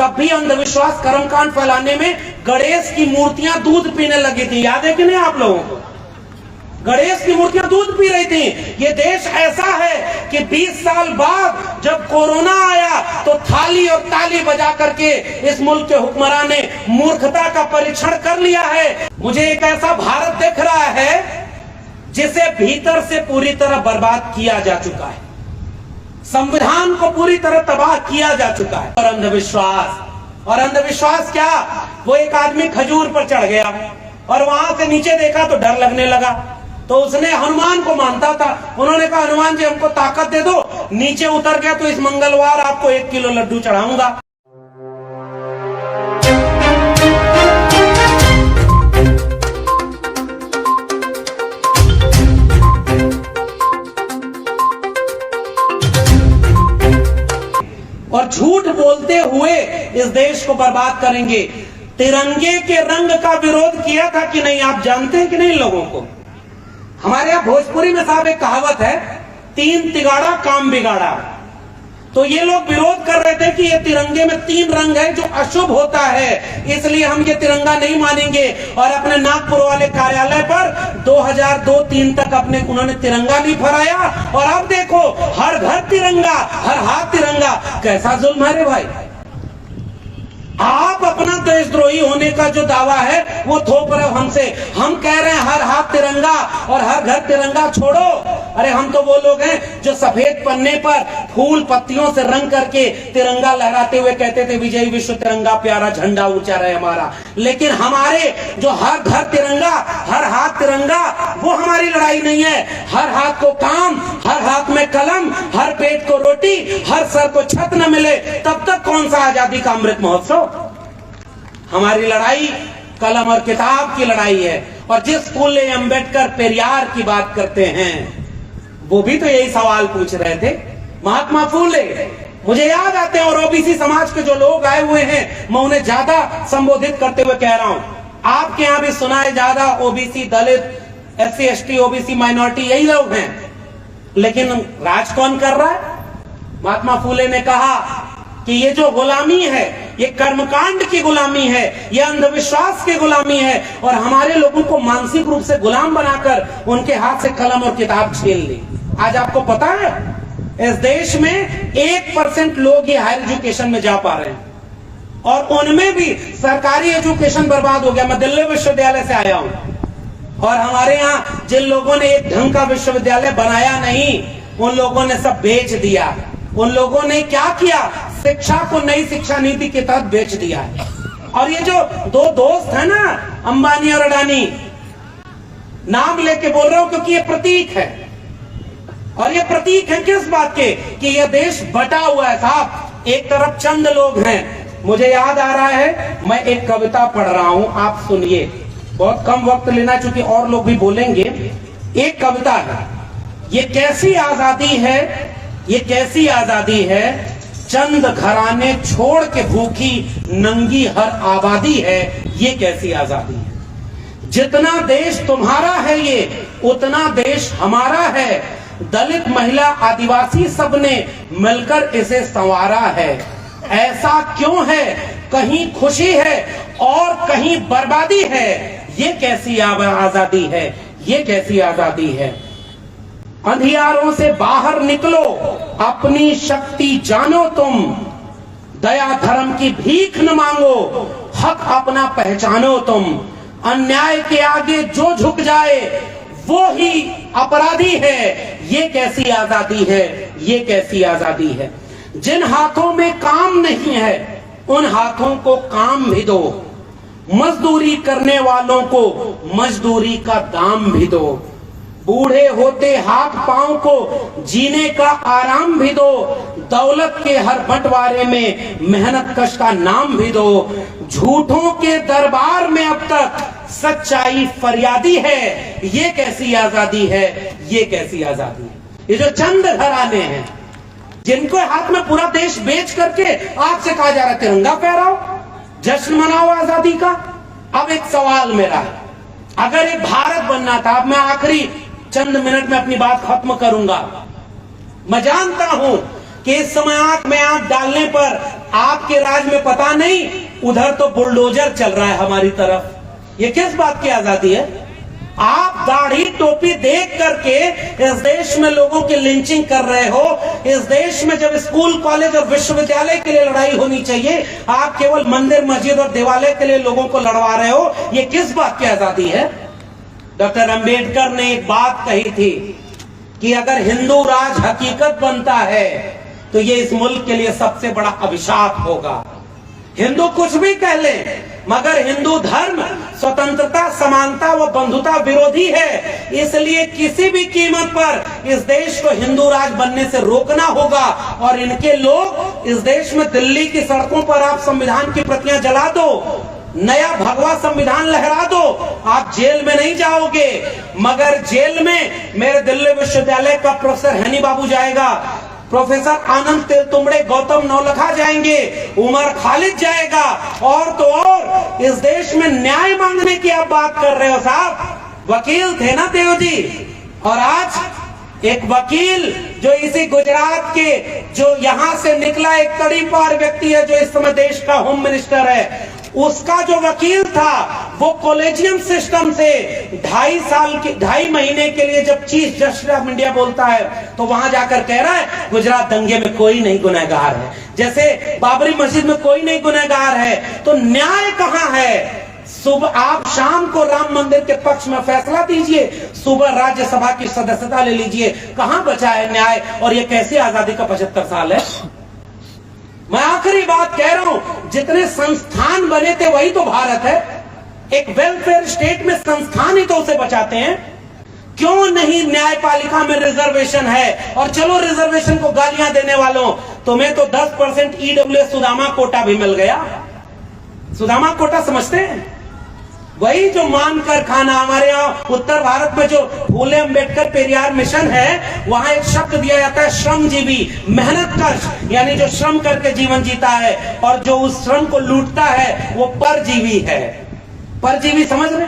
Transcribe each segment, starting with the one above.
तब भी अंधविश्वास कर्मकांड फैलाने में गणेश की मूर्तियां दूध पीने लगी थी। याद है कि नहीं आप लोगों को? गणेश की मूर्तियां दूध पी रही थी। ये देश ऐसा है कि 20 साल बाद जब कोरोना आया तो थाली और ताली बजा करके इस मुल्क के हुक्मरान ने मूर्खता का परीक्षण कर लिया है। मुझे एक ऐसा भारत दिख रहा है जिसे भीतर से पूरी तरह बर्बाद किया जा चुका है, संविधान को पूरी तरह तबाह किया जा चुका है। और अंधविश्वास क्या, वो एक आदमी खजूर पर चढ़ गया और वहां से नीचे देखा तो डर लगने लगा, तो उसने हनुमान को मानता था। उन्होंने कहा हनुमान जी हमको ताकत दे दो, नीचे उतर गया तो इस मंगलवार आपको 1 किलो लड्डू चढ़ाऊंगा। और झूठ बोलते हुए इस देश को बर्बाद करेंगे। तिरंगे के रंग का विरोध किया था कि नहीं, आप जानते हैं कि नहीं लोगों को? हमारे यहाँ भोजपुरी में साहब एक कहावत है, 3 तिगाड़ा काम बिगाड़ा। तो ये लोग विरोध कर रहे थे कि ये तिरंगे में 3 रंग है जो अशुभ होता है, इसलिए हम ये तिरंगा नहीं मानेंगे। और अपने नागपुर वाले कार्यालय पर 2002-03 तक उन्होंने तिरंगा नहीं फहराया। और अब देखो हर घर तिरंगा, हर हाथ तिरंगा। कैसा जुल्म है रे भाई। आप अपना देशद्रोही होने का जो दावा है वो थोप रहे हो हमसे। हम कह रहे हैं हर हाथ तिरंगा और हर घर तिरंगा छोड़ो। अरे हम तो वो लोग हैं जो सफेद पन्ने पर फूल पत्तियों से रंग करके तिरंगा लहराते हुए कहते थे विजय विश्व तिरंगा प्यारा झंडा ऊंचा रहे हमारा। लेकिन हमारे जो हर घर तिरंगा, हर हाथ तिरंगा, वो हमारी लड़ाई नहीं है। हर हाथ को काम, हर हाथ में कलम, हर पेट को रोटी, हर सर को छत न मिले, तब तक कौन सा आजादी का अमृत महोत्सव। हमारी लड़ाई कलम और किताब की लड़ाई है। और जिस फूले अंबेडकर पेरियार की बात करते हैं वो भी तो यही सवाल पूछ रहे थे, महात्मा फूले। मुझे याद आते हैं, और ओबीसी समाज के जो लोग आए हुए हैं मैं उन्हें ज्यादा संबोधित करते हुए कह रहा हूं, आपके यहां भी सुना है ज्यादा ओबीसी, दलित, SC ST, ओबीसी माइनॉरिटी यही लोग हैं। लेकिन राज कौन कर रहा है? महात्मा फूले ने कहा कि ये जो गुलामी है ये कर्मकांड की गुलामी है, ये अंधविश्वास की गुलामी है। और हमारे लोगों को मानसिक रूप से गुलाम बनाकर उनके हाथ से कलम और किताब छीन ली। आज आपको पता है इस देश में 1% लोग ही हायर एजुकेशन में जा पा रहे हैं, और उनमें भी सरकारी एजुकेशन बर्बाद हो गया। मैं दिल्ली विश्वविद्यालय से आया हूं, और हमारे यहाँ जिन लोगों ने एक ढंग का विश्वविद्यालय बनाया नहीं, उन लोगों ने सब बेच दिया। उन लोगों ने क्या किया, शिक्षा को नई शिक्षा नीति के तहत बेच दिया है। और ये जो 2 दोस्त है ना, अंबानी और अडानी, नाम लेके बोल रहा हूं क्योंकि ये प्रतीक है। और ये प्रतीक है किस बात के, कि ये देश बटा हुआ है साहब। एक तरफ चंद लोग हैं। मुझे याद आ रहा है, मैं एक कविता पढ़ रहा हूं, आप सुनिए। बहुत कम वक्त लेना चूंकि और लोग भी बोलेंगे। एक कविता है, ये कैसी आजादी है, ये कैसी आजादी है, चंद घराने छोड़ के भूखी नंगी हर आबादी है, ये कैसी आजादी है। जितना देश तुम्हारा है ये उतना देश हमारा है। दलित, महिला, आदिवासी सबने मिलकर इसे संवारा है। ऐसा क्यों है, कहीं खुशी है और कहीं बर्बादी है, ये कैसी आजादी है, ये कैसी आजादी है। अंधियारों से बाहर निकलो, अपनी शक्ति जानो तुम, दया धर्म की भीख न मांगो, हक अपना पहचानो तुम। अन्याय के आगे जो झुक जाए वो ही अपराधी है, ये कैसी आजादी है, ये कैसी आजादी है। जिन हाथों में काम नहीं है उन हाथों को काम भी दो, मजदूरी करने वालों को मजदूरी का दाम भी दो। बूढ़े होते हाथ पांव को जीने का आराम भी दो, दौलत के हर बंटवारे में मेहनत कश का नाम भी दो। झूठों के दरबार में अब तक सच्चाई फरियादी है, ये कैसी आजादी है, ये कैसी आजादी है। ये जो चंद घराने हैं जिनको हाथ में पूरा देश बेच करके आपसे कहा जा रहा है तिरंगा फहराओ, जश्न मनाओ आजादी का। अब एक सवाल मेरा है, अगर एक भारत बनना था, अब मैं आखिरी चंद मिनट में अपनी बात खत्म करूंगा। मैं जानता हूं कि इस समय आंख में आंख डालने पर आपके राज में पता नहीं, उधर तो बुलडोजर चल रहा है हमारी तरफ। ये किस बात की आजादी है? आप दाढ़ी टोपी देख करके इस देश में लोगों की लिंचिंग कर रहे हो। इस देश में जब स्कूल, कॉलेज और विश्वविद्यालय के लिए लड़ाई होनी चाहिए, आप केवल मंदिर, मस्जिद और देवालय के लिए लोगों को लड़वा रहे हो। ये किस बात की आजादी है? डॉक्टर अंबेडकर ने एक बात कही थी कि अगर हिंदू राज हकीकत बनता है तो ये इस मुल्क के लिए सबसे बड़ा अभिशाप होगा। हिंदू कुछ भी कह ले, मगर हिंदू धर्म स्वतंत्रता, समानता व बंधुता विरोधी है। इसलिए किसी भी कीमत पर इस देश को हिंदू राज बनने से रोकना होगा। और इनके लोग इस देश में, दिल्ली की सड़कों पर आप संविधान की प्रतियां जला दो, नया भगवा संविधान लहरा दो, आप जेल में नहीं जाओगे। मगर जेल में मेरे दिल्ली विश्वविद्यालय का प्रोफेसर हैनी बाबू जाएगा, प्रोफेसर आनंद तेलतुंबड़े, गौतम नवलखा जाएंगे, उमर खालिद जाएगा, और तो और इस देश में न्याय मांगने की आप बात कर रहे हो साहब। वकील थे ना देव जी, और आज एक वकील जो इसी गुजरात के, जो यहां से निकला एक कड़ी पार व्यक्ति है, जो इस समय देश का होम मिनिस्टर है, उसका जो वकील था वो कॉलेजियम सिस्टम से 2.5 महीने के लिए जब चीफ जस्टिस ऑफ इंडिया बोलता है तो वहां जाकर कह रहा है गुजरात दंगे में कोई नहीं गुनहगार है, जैसे बाबरी मस्जिद में कोई नहीं गुनहगार है। तो न्याय कहां है? सुबह आप शाम को राम मंदिर के पक्ष में फैसला दीजिए, सुबह राज्यसभा की सदस्यता ले लीजिए। कहां बचा है न्याय? और ये कैसी आजादी का 75 साल है? मैं आखिरी बात कह रहा हूं, जितने संस्थान बने थे वही तो भारत है। एक वेलफेयर स्टेट में संस्थान ही तो उसे बचाते हैं। क्यों नहीं न्यायपालिका में रिजर्वेशन है? और चलो रिजर्वेशन को गालियां देने वालों, तुम्हें तो 10% ईडब्ल्यूएस सुदामा कोटा भी मिल गया। सुदामा कोटा समझते हैं? वही जो मानकर खाना, हमारे यहाँ उत्तर भारत में जो फूले अम्बेडकर पेरियार मिशन है, वहां एक शब्द दिया जाता है श्रमजीवी, मेहनतकश, यानी जो श्रम करके जीवन जीता है, और जो उस श्रम को लूटता है वो परजीवी है। परजीवी समझ रहे?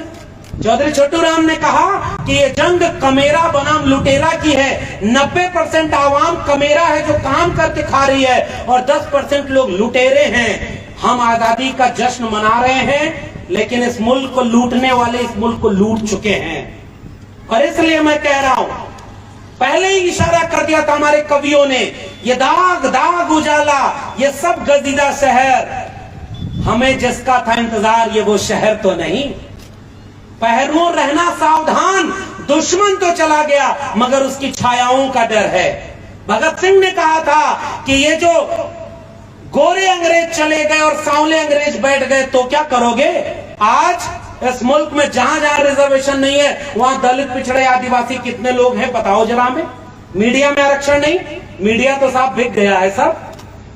चौधरी छोटू राम ने कहा कि ये जंग कमेरा बनाम लुटेरा की है। 90% आवाम कमेरा है जो काम करके खा रही है, और 10% लोग लुटेरे हैं। हम आजादी का जश्न मना रहे हैं, लेकिन इस मुल्क को लूटने वाले इस मुल्क को लूट चुके हैं। और इसलिए मैं कह रहा हूं, पहले ही इशारा कर दिया था हमारे कवियों ने, ये दाग दाग उजाला, ये सब गजीदा शहर, हमें जिसका था इंतजार ये वो शहर तो नहीं। पहरुओं रहना सावधान, दुश्मन तो चला गया मगर उसकी छायाओं का डर है। भगत सिंह ने कहा था कि ये जो गोरे अंग्रेज चले गए और सांवले अंग्रेज बैठ गए तो क्या करोगे? आज इस मुल्क में जहां जहां रिजर्वेशन नहीं है वहां दलित, पिछड़े, आदिवासी कितने लोग हैं बताओ जरा हमें। मीडिया में आरक्षण नहीं, मीडिया तो साफ बिक गया है सब।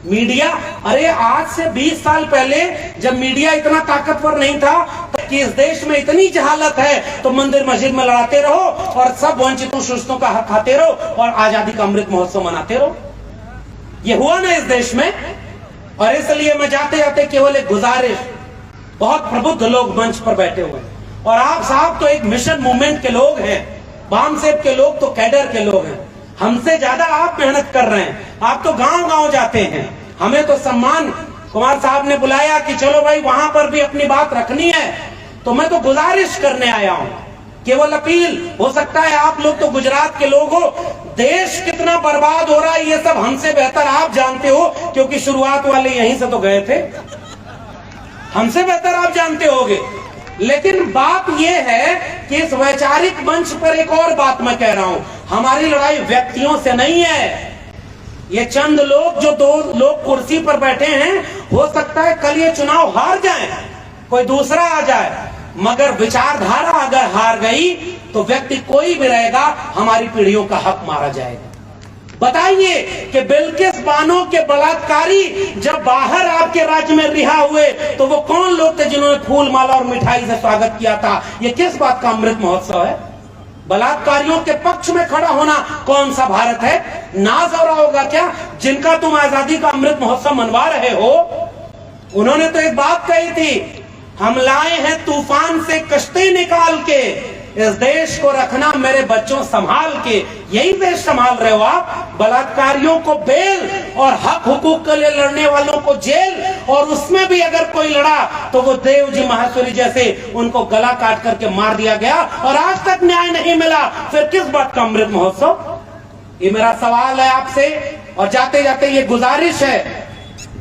मीडिया, अरे आज से 20 साल पहले जब मीडिया इतना ताकतवर नहीं था कि इस देश में इतनी जहालत है, तो मंदिर मस्जिद में लड़ाते रहो और सब वंचितों शोषितों का हक खाते रहो और आजादी का अमृत महोत्सव मनाते रहो। ये हुआ ना इस देश में। और इसलिए मैं जाते जाते केवल एक गुजारिश, बहुत प्रबुद्ध लोग मंच पर बैठे हुए हैं, और आप साहब तो एक मिशन मूवमेंट के लोग हैं, बामसेब के लोग तो कैडर के लोग हैं, हमसे ज्यादा आप मेहनत कर रहे हैं। आप तो गांव गांव जाते हैं, हमें तो सम्मान कुमार साहब ने बुलाया कि चलो भाई वहां पर भी अपनी बात रखनी है, तो मैं तो गुजारिश करने आया हूं, केवल अपील। हो सकता है आप लोग तो गुजरात के लोग हो, देश कितना बर्बाद हो रहा है ये सब हमसे बेहतर आप जानते हो, क्योंकि शुरुआत वाले यहीं से तो गए थे, हमसे बेहतर आप जानते होगे। लेकिन बात यह है कि इस वैचारिक मंच पर एक और बात मैं कह रहा हूं, हमारी लड़ाई व्यक्तियों से नहीं है। ये चंद लोग जो 2 लोग कुर्सी पर बैठे हैं, हो सकता है कल ये चुनाव हार जाए, कोई दूसरा आ जाए, मगर विचारधारा अगर हार गई तो व्यक्ति कोई भी रहेगा, हमारी पीढ़ियों का हक मारा जाएगा। बताइए कि बिल्किस बानो के बलात्कारी जब बाहर आपके राज्य में रिहा हुए तो वो कौन लोग थे जिन्होंने फूल माला और मिठाई से स्वागत किया था? ये किस बात का अमृत महोत्सव है? बलात्कारियों के पक्ष में खड़ा होना कौन सा भारत है? नाज हो रहा होगा क्या जिनका तुम आजादी का अमृत महोत्सव मनवा रहे हो? उन्होंने तो एक बात कही थी, हम लाए हैं तूफान से कश्ती निकाल के, इस देश को रखना मेरे बच्चों संभाल के। यही देश संभाल रहे हो आप। बलात्कारियों को बेल और हक हुकूक के लिए लड़ने वालों को जेल, और उसमें भी अगर कोई लड़ा तो वो देव जी माहेश्वरी जैसे उनको गला काट करके मार दिया गया और आज तक न्याय नहीं मिला। फिर किस बात का अमृत महोत्सव? ये मेरा सवाल है आपसे। और जाते जाते ये गुजारिश है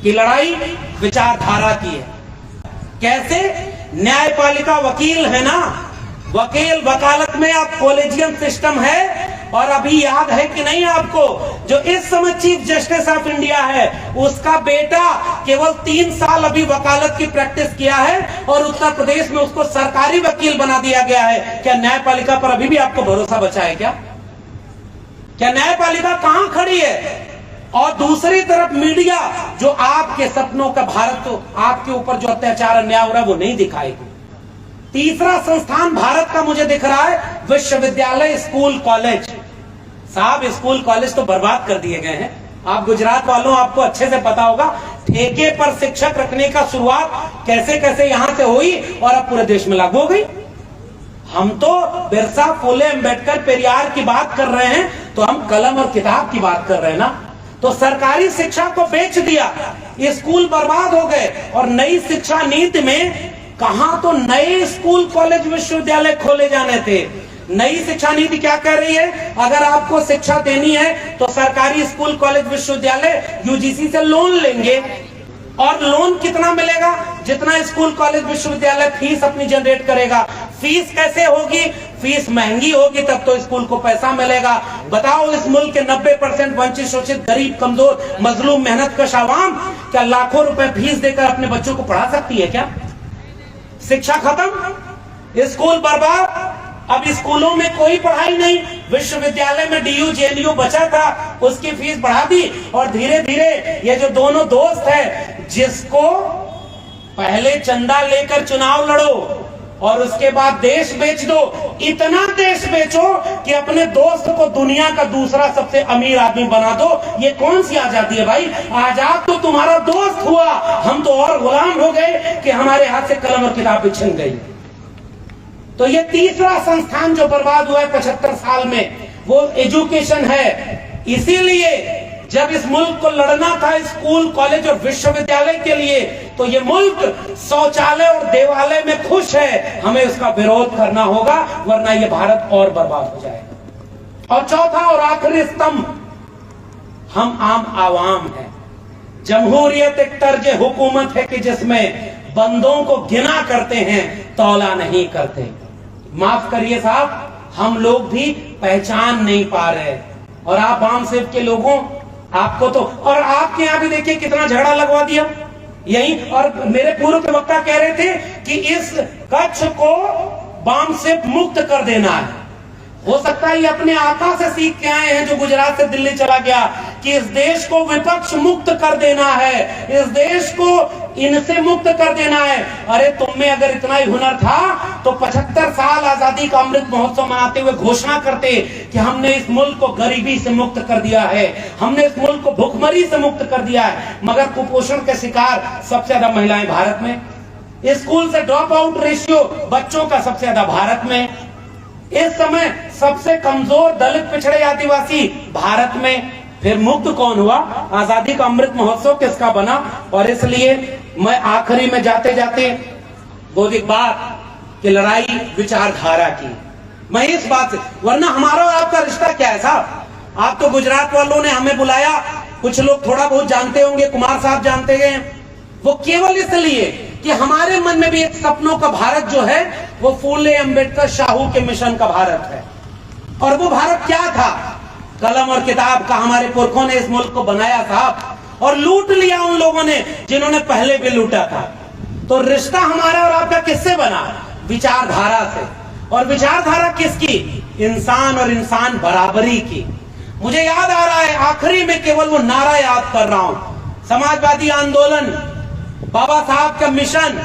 कि लड़ाई विचारधारा की है। कैसे? न्यायपालिका वकील है ना, वकील वकालत में आप कॉलेजियम सिस्टम है। और अभी याद है कि नहीं आपको, जो इस समय चीफ जस्टिस ऑफ इंडिया है उसका बेटा केवल 3 साल अभी वकालत की प्रैक्टिस किया है और उत्तर प्रदेश में उसको सरकारी वकील बना दिया गया है। क्या न्यायपालिका पर अभी भी आपको भरोसा बचा है? क्या न्यायपालिका कहां खड़ी है? और दूसरी तरफ मीडिया जो आपके सपनों का भारत, तो आपके ऊपर जो अत्याचार अन्याय हो रहा है वो नहीं दिखाएगी। तीसरा संस्थान भारत का मुझे दिख रहा है विश्वविद्यालय, स्कूल, कॉलेज। साहब स्कूल कॉलेज तो बर्बाद कर दिए गए हैं। आप गुजरात वालों, आपको अच्छे से पता होगा ठेके पर शिक्षक रखने का शुरुआत कैसे कैसे यहां से हुई और अब पूरे देश में लागू हो गई। हम तो बिरसा, फुले, अंबेडकर, पेरियार की बात कर रहे हैं, तो हम कलम और किताब की बात कर रहे हैं ना। तो सरकारी शिक्षा को बेच दिया, ये स्कूल बर्बाद हो गए। और नई शिक्षा नीति में कहां तो नए स्कूल, कॉलेज, विश्वविद्यालय खोले जाने थे। नई शिक्षा नीति क्या कह रही है? अगर आपको शिक्षा देनी है तो सरकारी स्कूल, कॉलेज, विश्वविद्यालय यूजीसी से लोन लेंगे। और लोन कितना मिलेगा? जितना स्कूल, कॉलेज, विश्वविद्यालय फीस अपनी जनरेट करेगा। फीस कैसे होगी? फीस महंगी होगी तब तो स्कूल को पैसा मिलेगा। बताओ, इस मुल्क के 90% वंचित, शोषित, गरीब, कमजोर, मजलूम, मेहनतकश आवाम क्या लाखों रुपए फीस देकर अपने बच्चों को पढ़ा सकती है? क्या शिक्षा खत्म, स्कूल बर्बाद। अब स्कूलों में कोई पढ़ाई नहीं। विश्वविद्यालय में डीयू, जेएनयू बचा था, उसकी फीस बढ़ा दी। और धीरे धीरे ये जो दोनों दोस्त है, जिसको पहले चंदा लेकर चुनाव लड़ो और उसके बाद देश बेच दो, इतना देश बेचो कि अपने दोस्त को दुनिया का दूसरा सबसे अमीर आदमी बना दो। ये कौन सी आजादी है भाई? आजाद तो तुम्हारा दोस्त हुआ, हम तो और गुलाम हो गए कि हमारे हाथ से कलम और किताब भी छिन गई। तो ये तीसरा संस्थान जो बर्बाद हुआ है 75 साल में, वो एजुकेशन है। इसीलिए जब इस मुल्क को लड़ना था स्कूल, कॉलेज और विश्वविद्यालय के लिए, तो ये मुल्क शौचालय और देवालय में खुश है। हमें उसका विरोध करना होगा, वरना ये भारत और बर्बाद हो जाएगा। और चौथा और आखिरी स्तंभ, हम आम आवाम हैं। जमहूरियत एक तर्ज हुकूमत है कि जिसमें बंदों को गिना करते हैं, तौला नहीं करते। माफ करिए साहब, हम लोग भी पहचान नहीं पा रहे। और आप आम सेव के लोगों, आपको तो, और आपके यहां भी देखिए कितना झगड़ा लगवा दिया यही। और मेरे पूर्व के वक्ता कह रहे थे कि इस कच्छ को बम से मुक्त कर देना है। हो सकता है ये अपने आका से सीख के आए हैं जो गुजरात से दिल्ली चला गया कि इस देश को विपक्ष मुक्त कर देना है, इस देश को इनसे मुक्त कर देना है। अरे तुम में अगर इतना ही हुनर था तो 75 साल आजादी का अमृत महोत्सव मनाते हुए घोषणा करते कि हमने इस मुल्क को गरीबी से मुक्त कर दिया है, हमने इस मुल्क को भुखमरी से मुक्त कर दिया है। मगर कुपोषण के शिकार सबसे ज्यादा महिलाएं भारत में, स्कूल से ड्रॉप आउट रेशियो बच्चों का सबसे ज्यादा भारत में, इस समय सबसे कमजोर दलित, पिछड़े, आदिवासी भारत में। फिर मुक्त कौन हुआ? आजादी का अमृत महोत्सव किसका बना? और इसलिए मैं आखिरी में जाते जाते बौद्धिक बात की लड़ाई विचारधारा की, मैं इस बात से, वरना हमारा और आपका रिश्ता क्या है साहब? आप तो गुजरात वालों ने हमें बुलाया, कुछ लोग थोड़ा बहुत जानते होंगे, कुमार साहब जानते हैं, वो केवल इसलिए कि हमारे मन में भी एक सपनों का भारत जो है वो फूले, अंबेडकर, शाहू के मिशन का भारत है। और वो भारत क्या था? कलम और किताब का हमारे पुरखों ने इस मुल्क को बनाया था और लूट लिया उन लोगों ने जिन्होंने पहले भी लूटा था। तो रिश्ता हमारा और आपका किससे बना? विचारधारा से। और विचारधारा किसकी? इंसान और इंसान बराबरी की। मुझे याद आ रहा है, आखिरी में केवल वो नारा याद कर रहा हूं, समाजवादी आंदोलन, बाबा साहब का मिशन,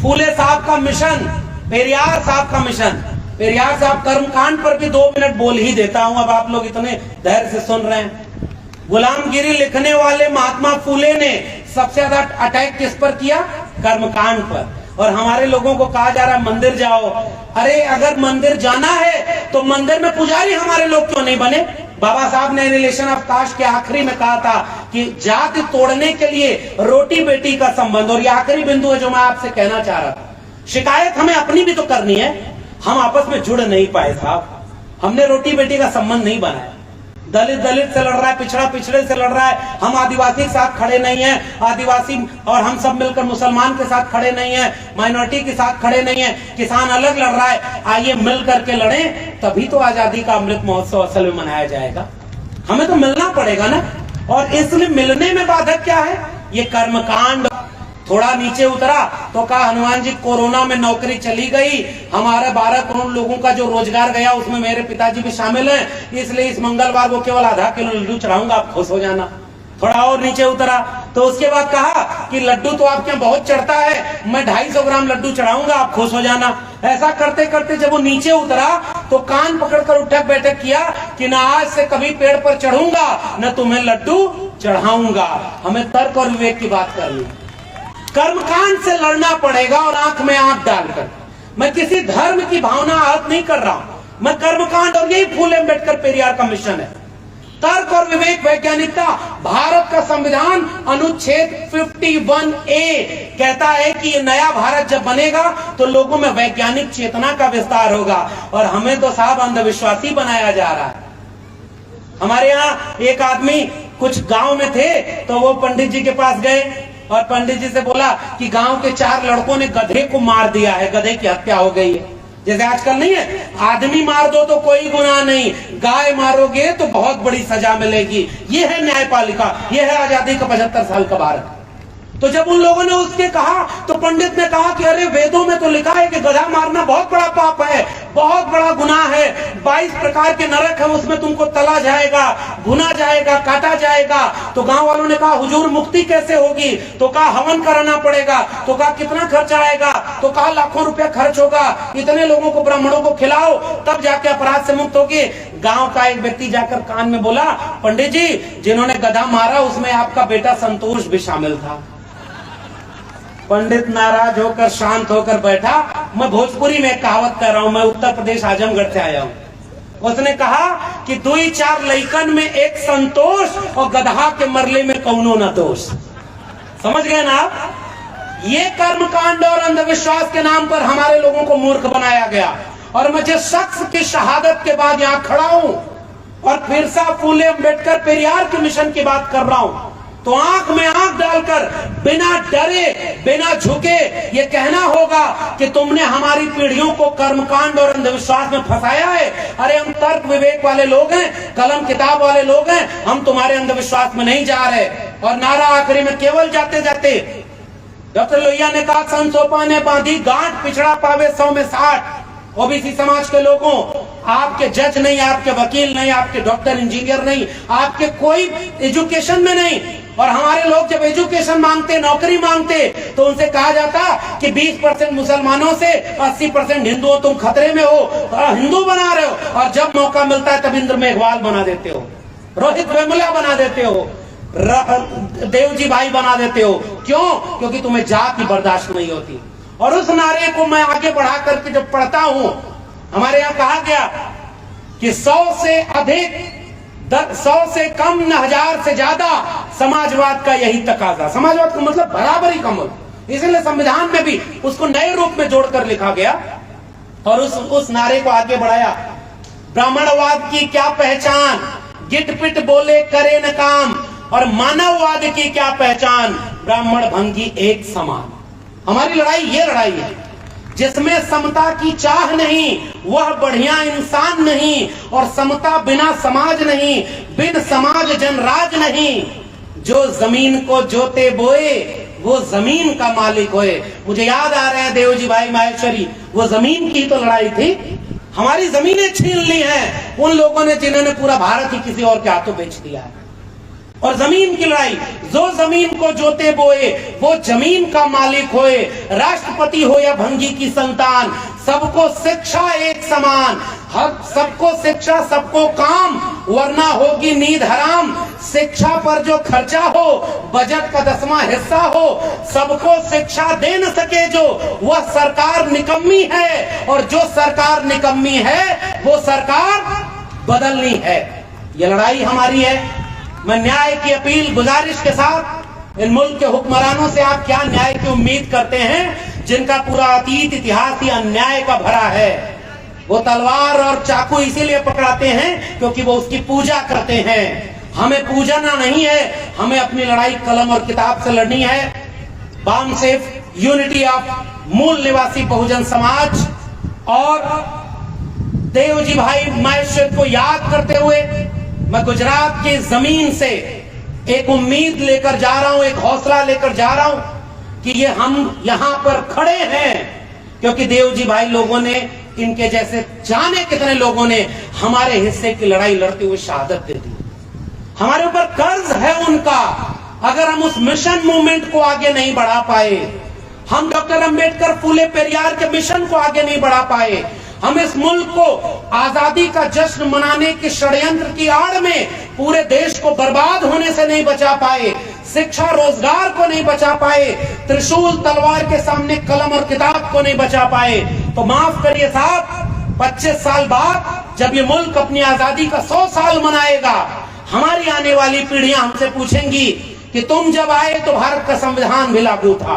फूले साहब का मिशन, पेरियार साहब का मिशन। पेरियार साहब कर्मकांड पर भी 2 मिनट बोल ही देता हूं, अब आप लोग इतने धैर्य से सुन रहे हैं। गुलामगिरी लिखने वाले महात्मा फूले ने सबसे ज्यादा अटैक किस पर किया? कर्मकांड पर। और हमारे लोगों को कहा जा रहा है मंदिर जाओ। अरे अगर मंदिर जाना है तो मंदिर में पुजारी हमारे लोग क्यों नहीं बने? बाबा साहब ने रिलेशन ऑफ कास्ट के आखिरी में कहा था कि जाति तोड़ने के लिए रोटी बेटी का संबंध, और ये आखिरी बिंदु है जो मैं आपसे कहना चाह रहा था। शिकायत हमें अपनी भी तो करनी है, हम आपस में जुड़ नहीं पाए साहब। हमने रोटी बेटी का संबंध नहीं बनाया। दलित दलित से लड़ रहा है, पिछड़ा पिछड़े से लड़ रहा है, हम आदिवासी के साथ खड़े नहीं हैं, आदिवासी और हम सब मिलकर मुसलमान के साथ खड़े नहीं हैं, माइनॉरिटी के साथ खड़े नहीं हैं, किसान अलग लड़ रहा है। आइए मिल करके लड़ें, तभी तो आजादी का अमृत महोत्सव असल में मनाया जाएगा। हमें तो मिलना पड़ेगा ना। और इसलिए मिलने में बाधक क्या है? ये कर्मकांड। थोड़ा नीचे उतरा तो कहा हनुमान जी कोरोना में नौकरी चली गई, हमारे 12 करोड़ लोगों का जो रोजगार गया उसमें मेरे पिताजी भी शामिल हैं, इसलिए इस मंगलवार को केवल आधा किलो लड्डू चढ़ाऊंगा, आप खुश हो जाना। थोड़ा और नीचे उतरा तो उसके बाद कहा कि लड्डू तो आपके यहाँ बहुत चढ़ता है, मैं 250 ग्राम लड्डू चढ़ाऊंगा, आप खुश हो जाना। ऐसा करते करते जब वो नीचे उतरा तो कान पकड़कर उठक बैठक किया कि ना आज से कभी पेड़ पर चढ़ूंगा न तुम्हें लड्डू चढ़ाऊंगा। हमें तर्क और विवेक की बात करनी, कर्मकांड से लड़ना पड़ेगा और आंख में आंख डालकर। मैं किसी धर्म की भावना आहत नहीं कर रहा हूं, मैं कर्मकांड, और यही फूले अम्बेडकर पेरियार का मिशन है। तर्क और विवेक, वैज्ञानिकता। भारत का संविधान अनुच्छेद 51A कहता है कि ये नया भारत जब बनेगा तो लोगों में वैज्ञानिक चेतना का विस्तार होगा, और हमें तो साहब अंधविश्वासी बनाया जा रहा है। हमारे यहाँ एक आदमी कुछ गांव में थे तो वो पंडित जी के पास गए और पंडित जी से बोला कि गांव के 4 लड़कों ने गधे को मार दिया है, गधे की हत्या हो गई है। जैसे आजकल नहीं है, आदमी मार दो तो कोई गुनाह नहीं, गाय मारोगे तो बहुत बड़ी सजा मिलेगी। ये है न्यायपालिका, ये है आजादी का 75 साल का भारत। तो जब उन लोगों ने उसके कहा तो पंडित ने कहा कि अरे वेदों में तो लिखा है कि गधा मारना बहुत बड़ा पाप है, बहुत बड़ा गुनाह है, 22 प्रकार के नरक है, उसमें तुमको तला जाएगा, भुना जाएगा, काटा जाएगा। तो गांव वालों ने कहा हुजूर मुक्ति कैसे होगी? तो कहा हवन कराना पड़ेगा। तो कहा कितना खर्च आएगा? तो कहा लाखों रुपया खर्च होगा, इतने लोगों को ब्राह्मणों को खिलाओ तब जाके अपराध से मुक्त होगी। गांव का एक व्यक्ति जाकर कान में बोला, पंडित जी जिन्होंने गधा मारा उसमें आपका बेटा संतोष भी शामिल था। पंडित नाराज होकर शांत होकर बैठा। मैं भोजपुरी में कहावत कर रहा हूं, मैं उत्तर प्रदेश आजमगढ़ से आया हूं। उसने कहा कि 2-4 लइकन में एक संतोष और गधा के मरले में कौनो न दोष। समझ गए ना आप? ये कर्मकांड और अंधविश्वास के नाम पर हमारे लोगों को मूर्ख बनाया गया। और मैं जिस शख्स की शहादत के बाद यहां खड़ा हूं और फिर से फूले अम्बेडकर पेरियार के मिशन की बात कर रहा हूं, तो आंख में आंख डालकर बिना डरे बिना झुके ये कहना होगा कि तुमने हमारी पीढ़ियों को कर्मकांड और अंधविश्वास में फंसाया है। अरे हम तर्क विवेक वाले लोग हैं, कलम किताब वाले लोग हैं, हम तुम्हारे अंधविश्वास में नहीं जा रहे। और नारा आखिरी में केवल जाते जाते डॉक्टर लोहिया ने कहा संसोपा ने बांधी गांठ, पिछड़ा पावे 100 में 60। ओबीसी समाज के लोगों, आपके जज नहीं, आपके वकील नहीं, आपके डॉक्टर इंजीनियर नहीं, आपके कोई एजुकेशन में नहीं। और हमारे लोग जब एजुकेशन मांगते, नौकरी मांगते, तो उनसे कहा जाता कि 20% मुसलमानों से 80% हिंदुओं, तुम खतरे में हो, हिंदू बना रहे हो। और जब मौका मिलता है तब इंद्र मेघवाल बना देते हो, रोहित वेमुला बना देते हो, देवजी भाई बना देते हो। क्यों? क्योंकि तुम्हें जाति बर्दाश्त नहीं होती। और उस नारे को मैं आगे बढ़ा करके जब पढ़ता हूं, हमारे यहाँ कहा गया कि 100 से अधिक, 100 से कम न 1000 से ज्यादा समाजवाद का यही तकाजा। समाजवाद का मतलब बराबरी का मुल्क, इसलिए संविधान में भी उसको नए रूप में जोड़कर लिखा गया। और उस नारे को आगे बढ़ाया, ब्राह्मणवाद की क्या पहचान, गिट पिट बोले करे न काम, और मानववाद की क्या पहचान, ब्राह्मण भंगी एक समान। हमारी लड़ाई ये लड़ाई है जिसमें समता की चाह नहीं, वह बढ़िया इंसान नहीं, और समता बिना समाज नहीं, बिन समाज जनराज नहीं। जो जमीन को जोते बोए वो जमीन का मालिक होए। मुझे याद आ रहे हैं देवजी भाई माहेश्वरी, वो जमीन की तो लड़ाई थी। हमारी जमीनें छीन ली हैं उन लोगों ने जिन्होंने पूरा भारत ही किसी और के हाथों बेच दिया है। और जमीन की लड़ाई, जो जमीन को जोते बोए वो जमीन का मालिक होए, राष्ट्रपति हो या भंगी की संतान, सबको शिक्षा एक समान, हर सबको शिक्षा सबको काम, वरना होगी नींद हराम। शिक्षा पर जो खर्चा हो बजट का 10वां हिस्सा हो, सबको शिक्षा दे न सके जो, वह सरकार निकम्मी है, और जो सरकार निकम्मी है वो सरकार बदलनी है। ये लड़ाई हमारी है। मैं न्याय की अपील गुजारिश के साथ इन मुल्क के हुक्मरानों से, आप क्या न्याय की उम्मीद करते हैं जिनका पूरा अतीत इतिहास ही अन्याय का भरा है। वो तलवार और चाकू इसीलिए पकड़ाते हैं क्योंकि वो उसकी पूजा करते हैं। हमें पूजना नहीं है, हमें अपनी लड़ाई कलम और किताब से लड़नी है। बामसेफ यूनिटी ऑफ मूल निवासी बहुजन समाज और देवजी भाई महेश्वर को याद करते हुए मैं गुजरात की जमीन से एक उम्मीद लेकर जा रहा हूं, एक हौसला लेकर जा रहा हूं कि ये हम यहां पर खड़े हैं क्योंकि देवजी भाई लोगों ने, इनके जैसे जाने कितने लोगों ने हमारे हिस्से की लड़ाई लड़ते हुए शहादत दे दी। हमारे ऊपर कर्ज है उनका। अगर हम उस मिशन मूवमेंट को आगे नहीं बढ़ा पाए, हम डॉक्टर अंबेडकर फूले पेरियार के मिशन को आगे नहीं बढ़ा पाए, हम इस मुल्क को आजादी का जश्न मनाने के षड्यंत्र की आड़ में पूरे देश को बर्बाद होने से नहीं बचा पाए, शिक्षा रोजगार को नहीं बचा पाए, त्रिशूल तलवार के सामने कलम और किताब को नहीं बचा पाए, तो माफ करिए साहब, 25 साल बाद जब ये मुल्क अपनी आजादी का 100 साल मनाएगा, हमारी आने वाली पीढ़ियां हमसे पूछेंगी कि तुम जब आए तो भारत का संविधान भी लागू था,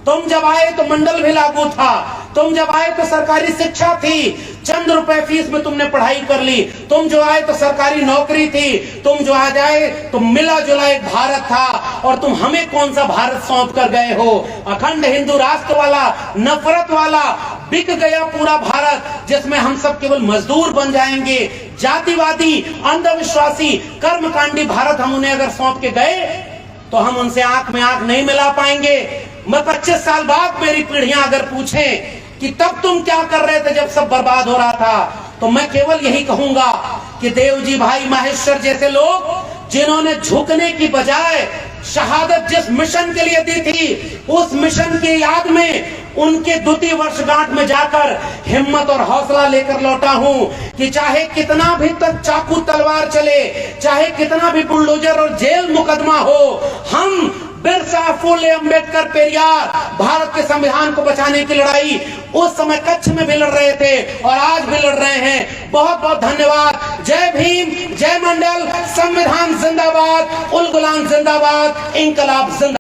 तुम जब आए तो मंडल भी लागू था, तुम जब आए तो सरकारी शिक्षा थी, चंद रुपए फीस में तुमने पढ़ाई कर ली, तुम जो आए तो सरकारी नौकरी थी, तुम जो आ जाए तो मिला जुला एक भारत था, और तुम हमें कौन सा भारत सौंप कर गए हो? अखंड हिंदू राष्ट्र वाला, नफरत वाला, बिक गया पूरा भारत जिसमें हम सब केवल मजदूर बन जाएंगे, जातिवादी, अंधविश्वासी, कर्मकांडी भारत हम उन्हें अगर सौंप के गए तो हम उनसे आंख में आंख नहीं मिला पाएंगे। मैं 25 साल बाद मेरी पीढ़ियां अगर पूछें कि तब तुम क्या कर रहे थे जब सब बर्बाद हो रहा था, तो मैं केवल यही कहूंगा कि देवजी भाई महेश्वर जैसे लोग जिन्होंने झुकने की बजाय शहादत जिस मिशन के लिए दी थी, उस मिशन की याद में उनके 200 वर्षगांठ में जाकर हिम्मत और हौसला लेकर लौटा हूं कि चाहे कितना भी तक चाकू तलवार चले, चाहे कितना भी बुलडोजर और जेल मुकदमा हो, हम बिरसा, फूले, अंबेडकर, पेरियार, भारत के संविधान को बचाने की लड़ाई उस समय कच्छ में भी लड़ रहे थे और आज भी लड़ रहे हैं। बहुत बहुत धन्यवाद। जय भीम, जय मंडल, संविधान जिंदाबाद, उल गुलाम जिंदाबाद, इंकलाब जिंदाबाद।